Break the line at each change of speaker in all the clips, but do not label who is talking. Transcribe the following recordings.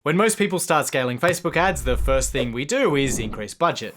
When most people start scaling Facebook ads, the first thing we do is increase budget.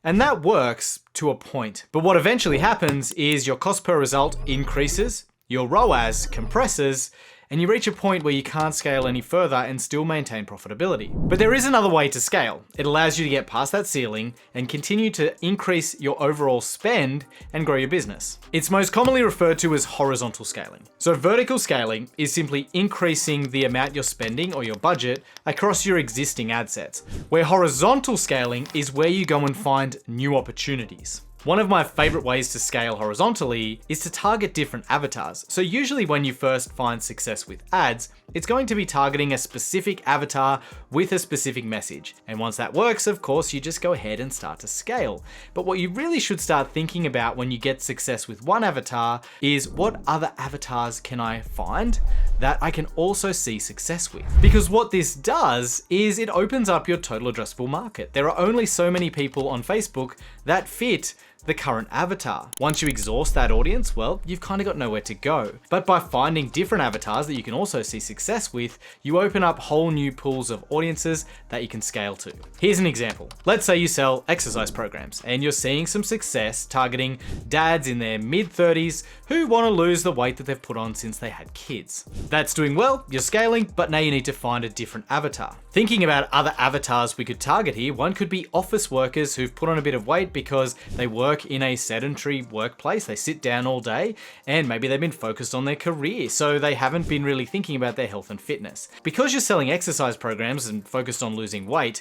And that works to a point. But what eventually happens is your cost per result increases, your ROAS compresses, and you reach a point where you can't scale any further and still maintain profitability. But there is another way to scale. It allows you to get past that ceiling and continue to increase your overall spend and grow your business. It's most commonly referred to as horizontal scaling. So vertical scaling is simply increasing the amount you're spending or your budget across your existing ad sets, where horizontal scaling is where you go and find new opportunities. One of my favorite ways to scale horizontally is to target different avatars. So usually when you first find success with ads, it's going to be targeting a specific avatar with a specific message. And once that works, of course, you just go ahead and start to scale. But what you really should start thinking about when you get success with one avatar is what other avatars can I find that I can also see success with? Because what this does is it opens up your total addressable market. There are only so many people on Facebook that fit the current avatar. Once you exhaust that audience, well, you've kind of got nowhere to go. But by finding different avatars that you can also see success with, you open up whole new pools of audiences that you can scale to. Here's an example. Let's say you sell exercise programs and you're seeing some success targeting dads in their mid-30s who want to lose the weight that they've put on since they had kids. That's doing well, you're scaling, but now you need to find a different avatar. Thinking about other avatars we could target here, one could be office workers who've put on a bit of weight because they work in a sedentary workplace. They sit down all day and maybe they've been focused on their career, so they haven't been really thinking about their health and fitness. Because you're selling exercise programs and focused on losing weight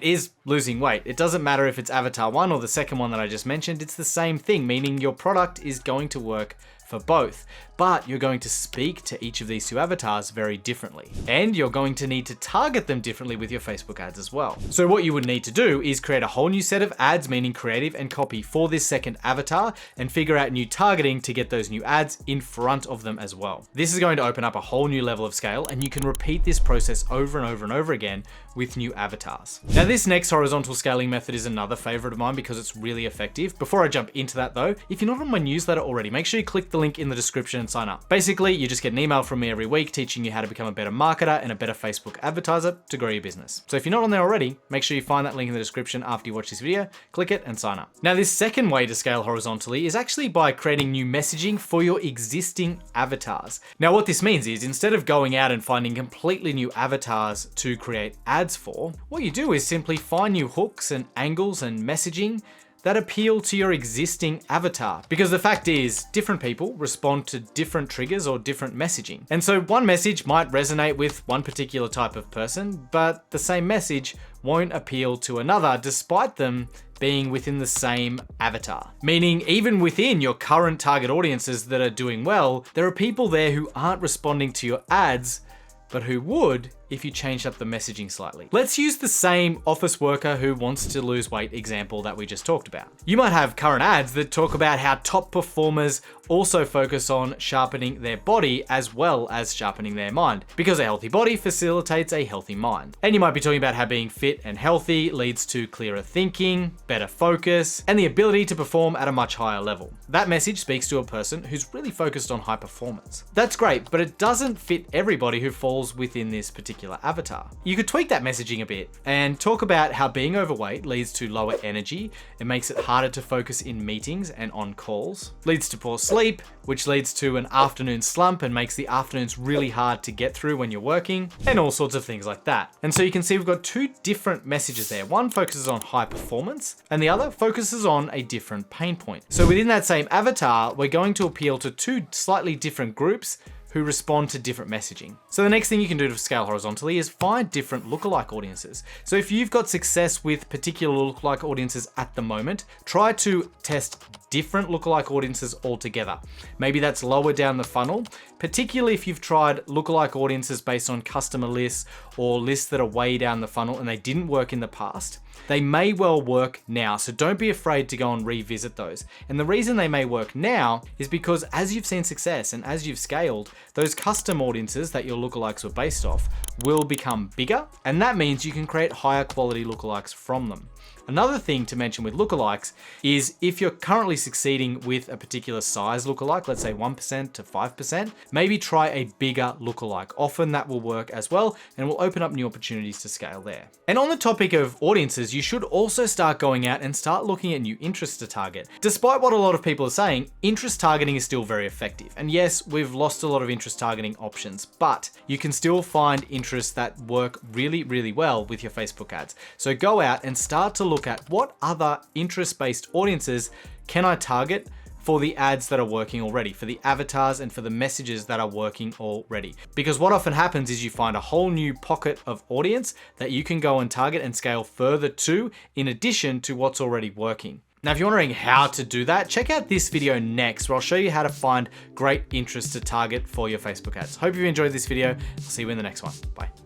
is losing weight. It doesn't matter if it's avatar 1 or the second one that I just mentioned, it's the same thing, meaning your product is going to work for both, but you're going to speak to each of these two avatars very differently. And you're going to need to target them differently with your Facebook ads as well. So what you would need to do is create a whole new set of ads, meaning creative and copy for this second avatar, and figure out new targeting to get those new ads in front of them as well. This is going to open up a whole new level of scale, and you can repeat this process over and over and over again with new avatars. Now this next horizontal scaling method is another favorite of mine because it's really effective. Before I jump into that though, if you're not on my newsletter already, make sure you click the link in the description and sign up. Basically, you just get an email from me every week teaching you how to become a better marketer and a better Facebook advertiser to grow your business. So if you're not on there already, make sure you find that link in the description after you watch this video, click it and sign up. Now this second way to scale horizontally is actually by creating new messaging for your existing avatars. Now what this means is instead of going out and finding completely new avatars to create ads for, what you do is simply find new hooks and angles and messaging that appeal to your existing avatar. Because the fact is, different people respond to different triggers or different messaging. And so one message might resonate with one particular type of person, but the same message won't appeal to another despite them being within the same avatar. Meaning even within your current target audiences that are doing well, there are people there who aren't responding to your ads, but who would if you changed up the messaging slightly. Let's use the same office worker who wants to lose weight example that we just talked about. You might have current ads that talk about how top performers also focus on sharpening their body as well as sharpening their mind, because a healthy body facilitates a healthy mind. And you might be talking about how being fit and healthy leads to clearer thinking, better focus, and the ability to perform at a much higher level. That message speaks to a person who's really focused on high performance. That's great, but it doesn't fit everybody who falls within this particular avatar. You could tweak that messaging a bit and talk about how being overweight leads to lower energy. It makes it harder to focus in meetings and on calls, leads to poor sleep, which leads to an afternoon slump and makes the afternoons really hard to get through when you're working, and all sorts of things like that. And so you can see we've got two different messages there. One focuses on high performance and the other focuses on a different pain point. So within that same avatar, we're going to appeal to two slightly different groups who respond to different messaging. So the next thing you can do to scale horizontally is find different lookalike audiences. So if you've got success with particular lookalike audiences at the moment, try to test different lookalike audiences altogether. Maybe that's lower down the funnel, particularly if you've tried lookalike audiences based on customer lists or lists that are way down the funnel and they didn't work in the past. They may well work now, so don't be afraid to go and revisit those. And the reason they may work now is because as you've seen success and as you've scaled, those custom audiences that your lookalikes were based off will become bigger, and that means you can create higher quality lookalikes from them. Another thing to mention with lookalikes is if you're currently succeeding with a particular size lookalike, let's say 1% to 5%, maybe try a bigger lookalike. Often that will work as well and will open up new opportunities to scale there. And on the topic of audiences, you should also start going out and start looking at new interests to target. Despite what a lot of people are saying, interest targeting is still very effective. And yes, we've lost a lot of interest targeting options, but you can still find interests that work really, really well with your Facebook ads. So go out and start to look at what other interest-based audiences can I target for the ads that are working already, for the avatars and for the messages that are working already. Because what often happens is you find a whole new pocket of audience that you can go and target and scale further to, in addition to what's already working. Now, if you're wondering how to do that, check out this video next, where I'll show you how to find great interest to target for your Facebook ads. Hope you enjoyed this video. I'll see you in the next one. Bye.